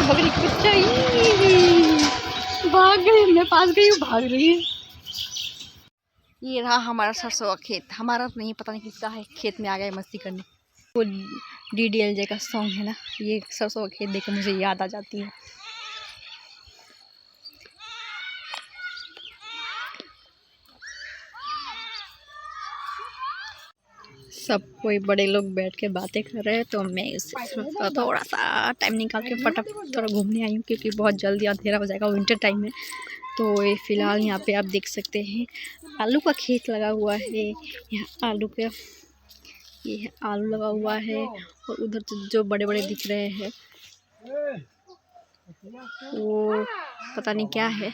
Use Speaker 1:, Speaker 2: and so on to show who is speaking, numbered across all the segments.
Speaker 1: बकरी कुछ भाग गई, मैं पास गई हूँ, भाग रही है। ये रहा हमारा सरसों का खेत, हमारा नहीं पता नहीं किसका है। खेत में आ गए मस्ती करने। वो DDLJ का सॉन्ग है ना, ये सरसों का खेत देख कर मुझे याद आ जाती है। सब कोई बड़े लोग बैठ के बातें कर रहे हैं, तो मैं इससे थोड़ा सा टाइम निकाल के फटाफट थोड़ा घूमने आई हूँ, क्योंकि बहुत जल्दी अंधेरा हो जाएगा, विंटर टाइम में। तो ये फ़िलहाल यहाँ पे आप देख सकते हैं आलू का खेत लगा हुआ है। यहाँ आलू के ये आलू लगा हुआ है, और उधर जो बड़े बड़े दिख रहे हैं वो पता नहीं क्या है,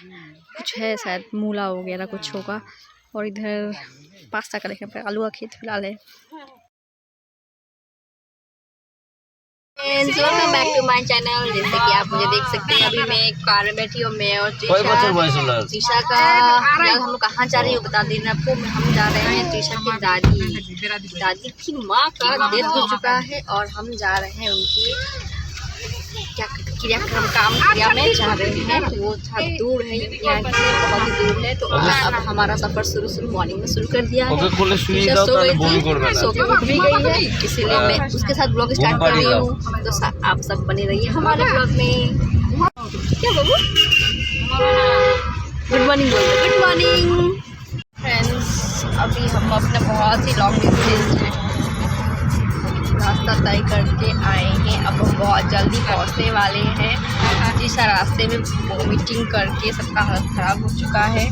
Speaker 1: कुछ है शायद मूला वगैरह कुछ होगा। और इधर पास्ता का देखने पर आलू का खेत फिलहाल है। Welcome back to my channel. जैसे कि आप मुझे देख सकते हैं, अभी मैं कार में बैठी हूँ, मैं और त्रिशा का। हम लोग कहाँ जा रही हो बता देना आपको। हम जा रहे हैं त्रिशा की दादी की माँ का डेथ हो चुका है, और हम जा रहे हैं उनकी काम में जा रहे हैं। वो थोड़ा दूर है, यहाँ से बहुत ही दूर है। तो अब हमारा सफ़र शुरू मॉर्निंग में शुरू कर दिया है। सो के उठ भी गई है, इसीलिए मैं उसके साथ ब्लॉग स्टार्ट कर रही हूँ। तो आप सब बने रहिए हमारे ब्लॉग में। क्या बाबू, गुड मॉर्निंग बोल रहे। Good morning friends. अभी हम अपने बहुत ही लॉन्ग डिस्टेंस रास्ता तय करके आए हैं। अब हम बहुत जल्दी पहुंचने वाले हैं। तीसरा रास्ते में वॉमिटिंग करके सबका हालत ख़राब हो चुका है,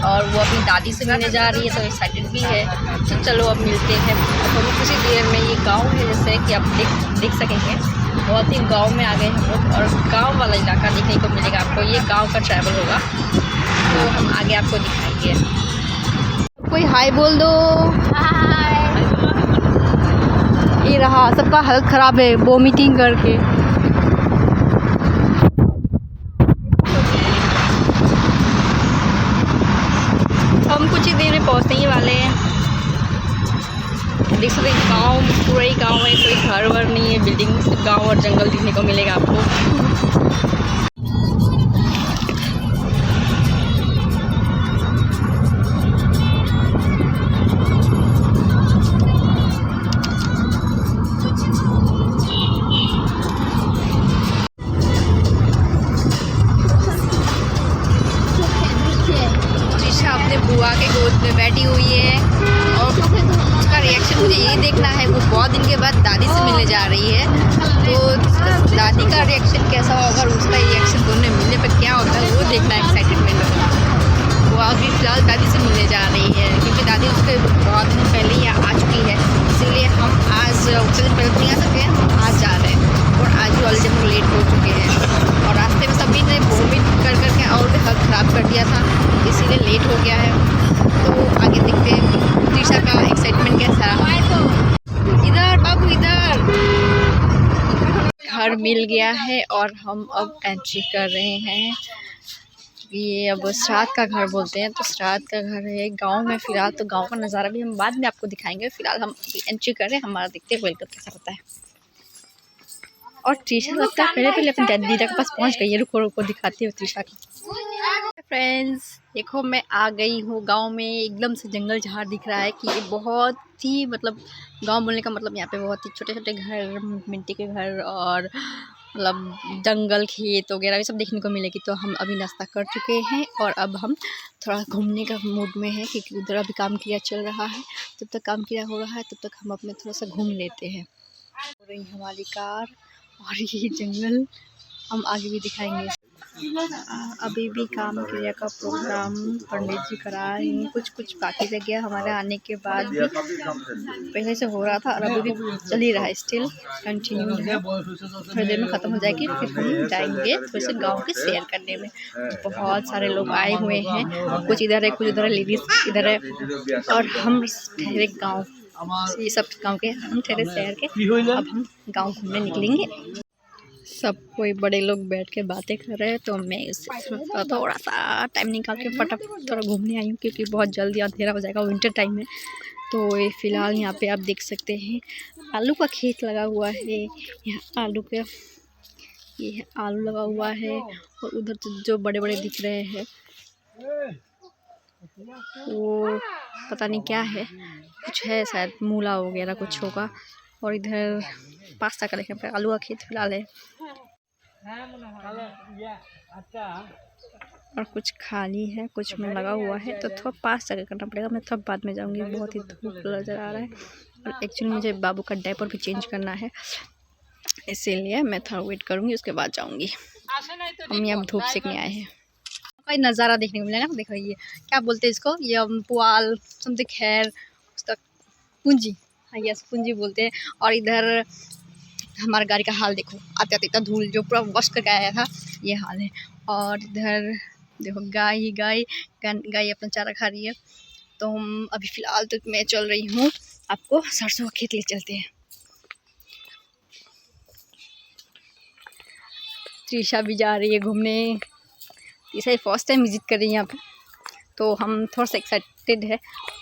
Speaker 1: और वो अपनी दादी से मिलने जा रही है, तो एक्साइटेड भी है। तो चलो अब मिलते हैं। अब कुछ ही देर में ये गांव है, जैसे कि आप देख सकेंगे, बहुत ही गांव में आ गए हम लोग, और गांव वाला इलाका देखने को मिलेगा आपको। ये गांव का ट्रैवल होगा, तो हम आगे आपको दिखाएंगे। कोई हाय बोल दो। ये रहा, सबका हालत ख़राब है वॉमिटिंग करके। हम कुछ ही देर में पहुंचने ही वाले हैं। देख सकते हैं गाँव, पूरा ही गाँव है, कोई घर वर नहीं है, बिल्डिंग, गाँव और जंगल दिखने को मिलेगा आपको। अपने बुआ के गोद में बैठी हुई है, और उसका रिएक्शन मुझे ये देखना है। वो बहुत दिन के बाद दादी से मिलने जा रही है, तो दादी का रिएक्शन कैसा होगा और उसका रिएक्शन दोनों मिलने पर क्या होता है, वो देखना एक्साइटमेंट होगा। वो अभी फिलहाल दादी से मिलने जा रही है, क्योंकि दादी उसके बहुत दिन पहले ही आ चुकी है। इसीलिए हम आज उतने दिन पहले नहीं आ सकते हैं, हम आज जा रहे हैं। और आज भी ऑलरेडी हम लेट हो चुके हैं, और रास्ते में सभी ने वॉमिट कर करके और भी हालत ख़राब कर दिया था, इसीलिए लेट हो गया है। तो आगे देखते हैं त्रिशा का एक्साइटमेंट कैसा रहा। इधर बाबू, इधर। घर मिल गया है, और हम अब एंट्री कर रहे हैं। ये अब श्राद्ध का घर बोलते हैं, तो श्राद्ध का घर है गांव में फिलहाल। तो गांव का नज़ारा भी हम बाद में आपको दिखाएंगे। फिलहाल हम एंट्री कर रहे हैं, हमारा देखते हैं वेलकम कैसा होता है। और त्रिशा लगता है पहले अपनी दीदा के पास पहुंच गई है। रुको रुको दिखाती हूँ त्रिशा को। फ्रेंड्स देखो, मैं आ गई हूँ गांव में। एकदम से जंगल झाड़ दिख रहा है, कि ये बहुत ही मतलब गांव बोलने का मतलब यहाँ पे बहुत ही छोटे छोटे घर, मिट्टी के घर, और मतलब जंगल, खेत वगैरह ये सब देखने को मिलेगी। तो हम अभी नाश्ता कर चुके हैं, और अब हम थोड़ा घूमने का मूड में है, क्योंकि उधर अभी काम क्रिया चल रहा है। जब तक काम क्रिया हो रहा है तब तक हम अपने थोड़ा सा घूम लेते हैं। हो रही हमारी कार, और ये जंगल हम आगे भी दिखाएंगे। अभी भी काम क्रिया का प्रोग्राम पंडित जी करा रहे हैं। कुछ बाकी रह गया हमारे आने के बाद भी, पहले से हो रहा था, और अभी भी चल ही रहा है, स्टिल कंटिन्यू है। थोड़ी देर में ख़त्म हो जाएगी, फिर हम जाएंगे थोड़े से गाँव के सैर करने में। बहुत सारे लोग आए हुए हैं, कुछ इधर है, कुछ उधर है, लेडीज़ इधर है, और हम ठहरे गाँव, ये सब गांव के हम ठहरे शहर के। अब हम गांव घूमने निकलेंगे। सब कोई बड़े लोग बैठ के बातें कर रहे हैं, तो मैं इससे थोड़ा सा टाइम निकाल के फटाफट थोड़ा घूमने आई हूँ, क्योंकि बहुत जल्दी अंधेरा हो जाएगा, विंटर टाइम में। तो ये फ़िलहाल यहाँ पे आप देख सकते हैं आलू का खेत लगा हुआ है। यहाँ आलू के ये है आलू लगा हुआ है, और उधर जो बड़े बड़े दिख रहे हैं वो पता नहीं क्या है, कुछ है शायद मूला वगैरह कुछ होगा। और इधर पास्ता का देखने पर आलू का खेत फिलहाल है, और कुछ खाली है, कुछ में लगा हुआ है। तो थोड़ा पास जाकर करना पड़ेगा, मैं थोड़ा बाद में जाऊंगी, बहुत ही धूप नज़र आ रहा है। और एक्चुअली मुझे बाबू का डायपर भी चेंज करना है, इसीलिए मैं थोड़ा वेट करूंगी, उसके बाद जाऊंगी। हम यहाँ धूप सेकने आए हैं, कोई नज़ारा देखने को मिलेगा ना। देखो ये क्या बोलते हैं इसको, ये पुआल समथिंग खैर उसका पूंजी, हाँ यस पूंजी बोलते हैं। और इधर हमारा गाड़ी का हाल देखो, आते आते इतना धूल जो पूरा वॉश करके आया था, ये हाल है। और इधर देखो गाय गाय अपना चारा खा रही है। तो हम अभी फ़िलहाल तो मैं चल रही हूँ, आपको सरसों का खेत ले चलते हैं। त्रिशा भी जा रही है घूमने, त्रिशा फर्स्ट टाइम विजिट कर रही है यहाँ पे, तो हम थोड़ा सा एक्साइटेड है,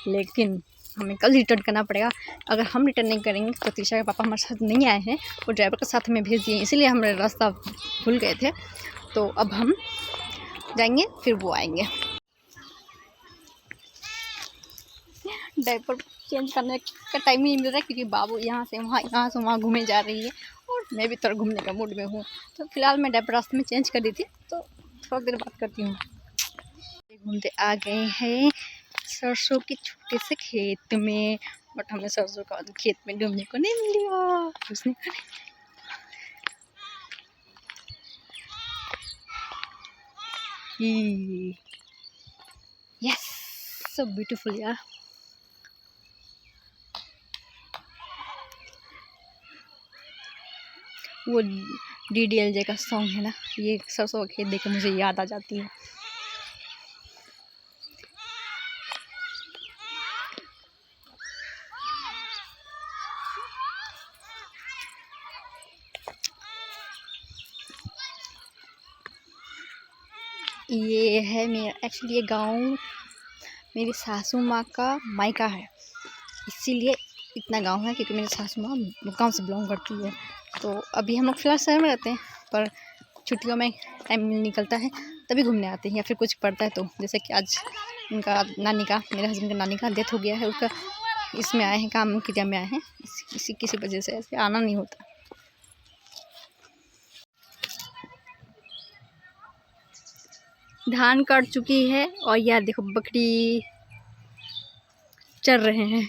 Speaker 1: लेकिन हमें कल रिटर्न करना पड़ेगा। अगर हम रिटर्न नहीं करेंगे तो त्रिशा के पापा हमारे साथ नहीं आए हैं, वो ड्राइवर के साथ हमें भेज दिए, इसीलिए हम रास्ता भूल गए थे। तो अब हम जाएंगे, फिर वो आएंगे। डायपर चेंज करने का टाइम ही नहीं मिल रहा है, क्योंकि बाबू यहाँ से वहाँ घूमे जा रही है, और मैं भी थोड़ा घूमने का मूड में हूँ। तो फिलहाल मैं डायपर रास्ते में चेंज कर दी थी, तो थोड़ा देर बात करती हूँ। घूमते आ गए हैं सरसों के छोटे से खेत में, बट हमें सरसों का खेत में घूमने को नहीं मिला, उसने यस सो ब्यूटीफुल यार। वो DDLJ का सॉन्ग है ना, ये सरसों का खेत देख के मुझे याद आ जाती है। ये है मेरा एक्चुअली ये गांव मेरी सासू माँ का मायका है, इसीलिए इतना गांव है, क्योंकि मेरी सासू माँ गांव से बिलोंग करती है। तो अभी हम लोग फिलहाल शहर में रहते हैं, पर छुट्टियों में टाइम निकलता है तभी घूमने आते हैं, या फिर कुछ पड़ता है तो। जैसे कि आज उनका नानी का, मेरे हस्बैंड का नानी का डेथ हो गया है, उसका इसमें आए हैं, काम की में आए हैं, इसी किसी वजह से ऐसे आना नहीं होता। धान कट चुकी है, और यार देखो बकरी चल रहे हैं।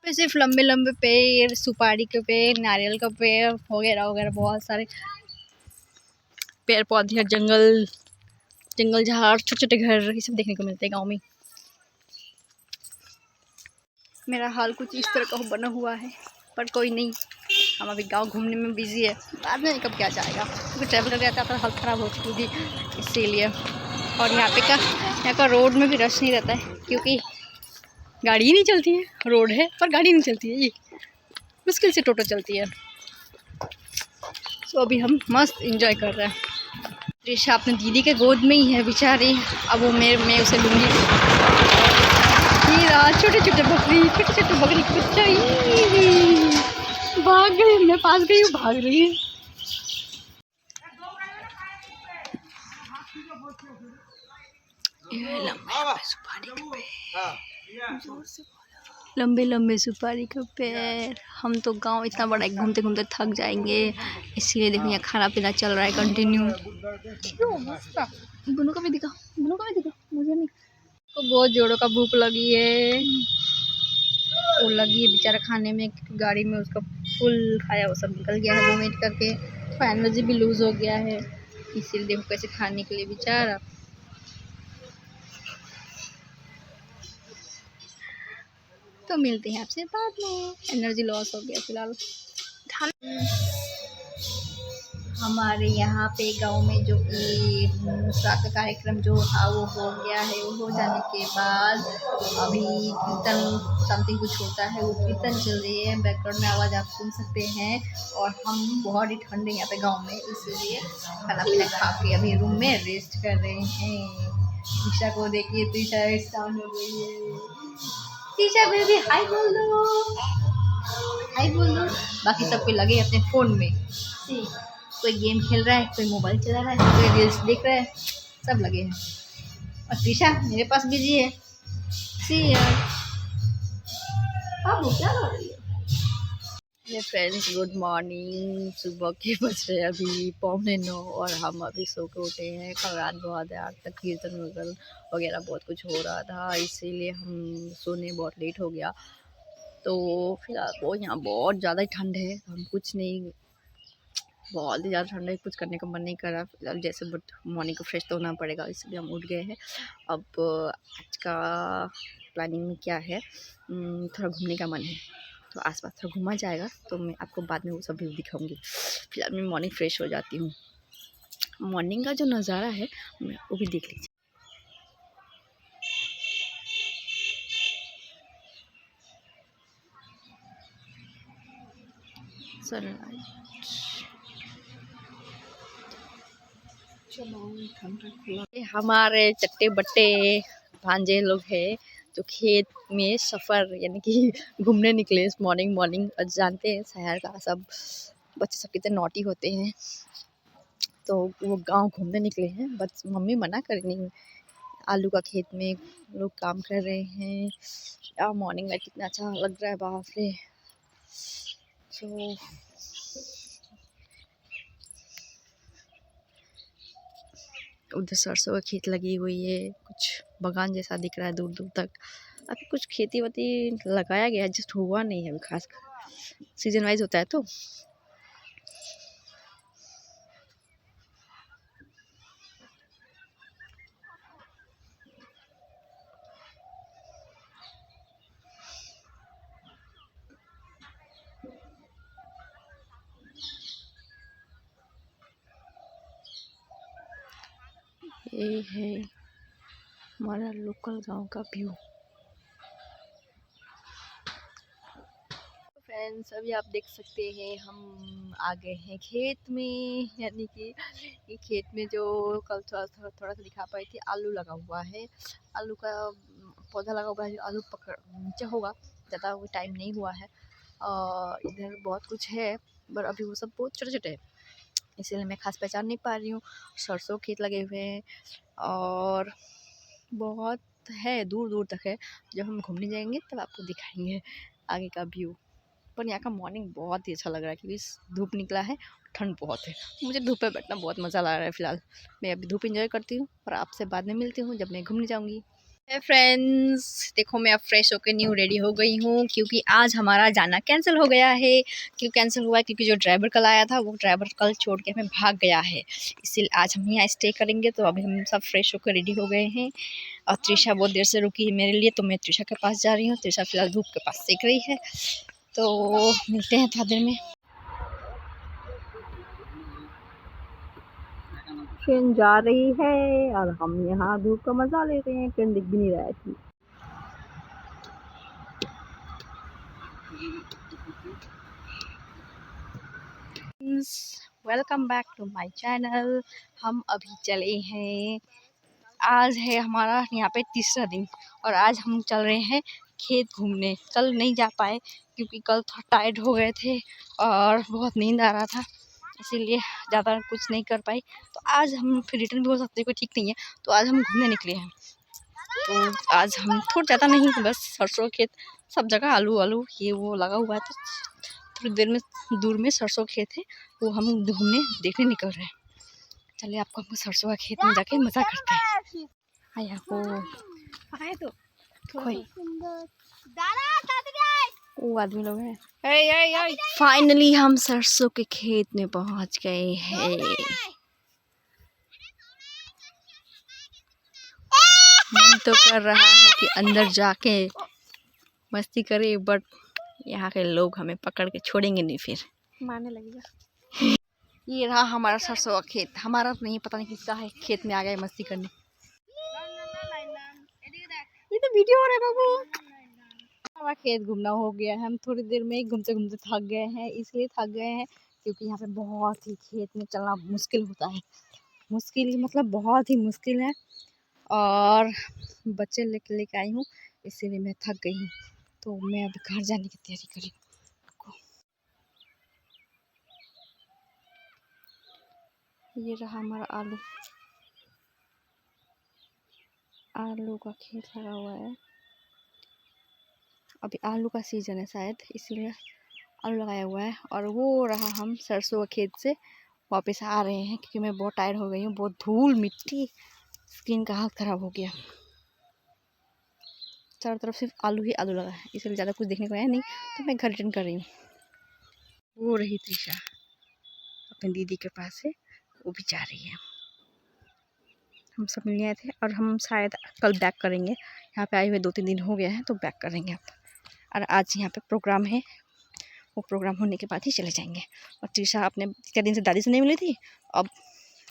Speaker 1: सिर्फ लंबे लंबे पेड़, सुपारी के पेड़, नारियल का पेड़ वगैरह वगैरह, बहुत सारे पेड़ पौधे, जंगल झाड़, छोटे छोटे घर, ये सब देखने को मिलते हैं गांव में। मेरा हाल कुछ इस तरह का बना हुआ है, पर कोई नहीं, हम अभी गांव घूमने में बिजी है, बाद में कब क्या जाएगा, क्योंकि ट्रैवल करके आता था, हालत ख़राब हो चुकी थी इसीलिए। और यहाँ का रोड में भी रश नहीं रहता है, क्योंकि गाड़ी ही नहीं चलती है, रोड है पर गाड़ी नहीं चलती है, ये मुश्किल से टोटो चलती है। तो अभी हम मस्त एंजॉय कर रहे हैं। त्रिशा अपने दीदी के गोद में ही है बेचारी, अब वो मैं उसे लूँगी। छोटे छोटे बकरी कुत्ता भाग गई, मैं पास गई हूँ, भाग रही है। लंबे लंबे सुपारी का पेड़। हम तो गांव इतना बड़ा घूमते घूमते थक जाएंगे, इसीलिए देखो यहाँ खाना पीना चल रहा है कंटिन्यू। दोनों का भी दिखा मुझे नहीं। तो बहुत जोरों का भूख लगी है, वो लगी है बेचारा खाने में, गाड़ी में उसका फुल खाया वो सब निकल गया है वोमिट करके, तो एनर्जी भी लूज हो गया है, इसीलिए देखो कैसे खाने के लिए बेचारा। तो मिलते हैं आपसे बाद में, एनर्जी लॉस हो गया फिलहाल। हमारे यहाँ पे गांव में जो कि श्राद्ध का कार्यक्रम जो था वो हो गया है, वो हो जाने के बाद अभी कीर्तन समथिंग कुछ होता है, वो कीर्तन चल रही है, बैकग्राउंड में आवाज़ आप सुन सकते हैं। और हम बहुत ही ठंडे यहाँ पे गांव में, इसलिए खाना पीना खा के अभी रूम में रेस्ट कर रहे हैं। त्रिशा को देखिए, त्रिशा साउंड हो गई है। त्रिशा बेबी हाय बोल दो, हाय बोल दो। बाकी सब पे लगे अपने फ़ोन में, से कोई गेम खेल रहा है, कोई मोबाइल चला रहा है, कोई रील्स देख रहा है, सब लगे हैं। और त्रिशा मेरे पास बिजी है। सी यार, अब वो क्या कर रही है? ये फ्रेंड्स गुड मॉर्निंग। सुबह के बज रहे अभी 8:45 और हम अभी सो के उठे हैं। कल रात बहुत देर तक कीर्तन वगैरह बहुत कुछ हो रहा था, इसीलिए हम सोने बहुत लेट हो गया। तो फिलहाल वो यहाँ बहुत ज़्यादा ठंड है, हम कुछ नहीं, बहुत ही ज़्यादा ठंड है, कुछ करने का मन नहीं कर रहा फिलहाल। जैसे बट मॉर्निंग को फ्रेश तो होना पड़ेगा, इसलिए हम उठ गए हैं। अब आज का प्लानिंग में क्या है, थोड़ा घूमने का मन है, तो आसपास थोड़ा घूमा जाएगा, तो मैं आपको बाद में वो सब भी दिखाऊंगी। फिलहाल मैं मॉर्निंग फ्रेश हो जाती हूँ। मॉर्निंग का जो नज़ारा है वो भी देख लीजिए। सनलाइट, हमारे चट्टे बट्टे भांजे लोग हैं जो खेत में सफ़र यानी कि घूमने निकले इस मॉर्निंग। जानते हैं शहर का सब बच्चे सब कितने नॉटी होते हैं, तो वो गांव घूमने निकले हैं। बस मम्मी मना कर रही, आलू का खेत में लोग काम कर रहे हैं। यार मॉर्निंग में कितना अच्छा लग रहा है, बाप रे। तो उधर सरसों का खेत लगी हुई है, कुछ बागान जैसा दिख रहा है दूर दूर तक। अभी कुछ खेती वती लगाया गया है, जस्ट हुआ नहीं है अभी खास, सीजन वाइज होता है। तो ये है हमारा लोकल गांव का व्यू। फ्रेंड्स अभी आप देख सकते हैं हम आ गए हैं खेत में, यानी कि ये खेत में जो कल थोड़ा सा दिखा पाई थी, आलू लगा हुआ है। आलू का पौधा लगा हुआ है, जो आलू पकड़ नीचे होगा, ज़्यादा वो टाइम नहीं हुआ है। इधर बहुत कुछ है पर अभी वो सब बहुत छोटे छोटे हैं, इसीलिए मैं खास पहचान नहीं पा रही हूँ। सरसों खेत लगे हुए हैं और बहुत है, दूर दूर तक है। जब हम घूमने जाएंगे तब आपको दिखाएंगे आगे का व्यू। पर यहाँ का मॉर्निंग बहुत ही अच्छा लग रहा है क्योंकि धूप निकला है, ठंड बहुत है। मुझे धूप पे बैठना बहुत मज़ा लग रहा है। फ़िलहाल मैं अभी धूप एंजॉय करती हूँ और आपसे बाद में मिलती हूँ जब मैं घूमने जाऊँगी। फ्रेंड्स देखो मैं अब फ्रेश होकर न्यू रेडी हो गई हूँ, क्योंकि आज हमारा जाना कैंसिल हो गया है। क्यों कैंसिल हुआ है? क्योंकि जो ड्राइवर कल आया था वो ड्राइवर कल छोड़ के हमें भाग गया है, इसीलिए आज हम यहाँ स्टे करेंगे। तो अभी हम सब फ्रेश होकर रेडी हो गए हैं और त्रिशा बहुत देर से रुकी है मेरे लिए, तो मैं त्रिशा के पास जा रही हूँ। त्रिशा फिलहाल धूप के पास सेक रही है, तो मिलते हैं थोड़ी देर में। ट्रेन जा रही है और हम यहाँ धूप का मजा ले रहे हैं, ट्रेन दिख भी नहीं रहा है। Welcome back to my channel. हम अभी चले हैं, आज है हमारा यहाँ पे तीसरा दिन और आज हम चल रहे हैं खेत घूमने। कल नहीं जा पाए क्योंकि कल थोड़ा टायर्ड हो गए थे और बहुत नींद आ रहा था, इसीलिए ज़्यादा कुछ नहीं कर पाई। तो आज हम फिर रिटर्न भी हो सकते, कोई ठीक नहीं है, तो आज हम घूमने निकले हैं। तो आज हम थोड़ा ज़्यादा नहीं, बस सरसों खेत, सब जगह आलू आलू ये वो लगा हुआ है, तो थोड़ी देर में दूर में सरसों खेत है, वो हम घूमने देखने निकल रहे हैं। चलिए आपको हम सरसों का खेत में जाके मज़ा करते हैं। आया हो आए तो कोई वो आदमी लोग हैं। फाइनली हम सरसों के खेत में पहुंच गए हैं। मन तो कर रहा है कि अंदर जाके मस्ती करे, बट यहाँ के लोग हमें पकड़ के छोड़ेंगे नहीं, फिर मारने लगेगा। ये रहा हमारा सरसों का खेत, हमारा नहीं, पता नहीं किसका है। खेत में आ गए मस्ती करने। ये तो वीडियो हो रहा है बाबू। हमारा खेत घूमना हो गया है, हम थोड़ी देर में घूमते घूमते थक गए हैं। इसलिए थक गए हैं क्योंकि यहाँ पे बहुत ही खेत में चलना मुश्किल होता है, मुश्किल मतलब बहुत ही मुश्किल है। और बच्चे लेके आई हूँ, इसीलिए मैं थक गई हूँ, तो मैं अभी घर जाने की तैयारी कर रही हूँ। ये रहा हमारा आलू, आलू का खेत लगा हुआ है। अभी आलू का सीजन है शायद, इसीलिए आलू लगाया हुआ है। और वो रहा हम सरसों के खेत से वापस आ रहे हैं, क्योंकि मैं बहुत टायर्ड हो गई हूँ। बहुत धूल मिट्टी, स्किन का हाथ ख़राब हो गया। चारों तरफ सिर्फ आलू ही आलू लगा है, इसलिए ज़्यादा कुछ देखने को आया नहीं, तो मैं घर रिटर्न कर रही हूँ। वो रही त्रिशा अपनी दीदी के पास है, वो भी जा रही है। हम सब मिलने आए थे और हम शायद कल बैक करेंगे। यहाँ पे आए हुए 2-3 दिन हो गया है, तो बैक करेंगे अब। और आज यहाँ पे प्रोग्राम है, वो प्रोग्राम होने के बाद ही चले जाएंगे। और त्रिशा अपने कितने दिन से दादी से नहीं मिली थी, अब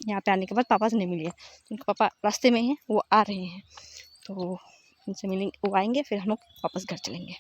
Speaker 1: यहाँ पे आने के बाद पापा से नहीं मिली है। उनके पापा रास्ते में हैं, वो आ रहे हैं, तो उनसे मिलेंगे, वो आएंगे, फिर हम लोग वापस घर चलेंगे।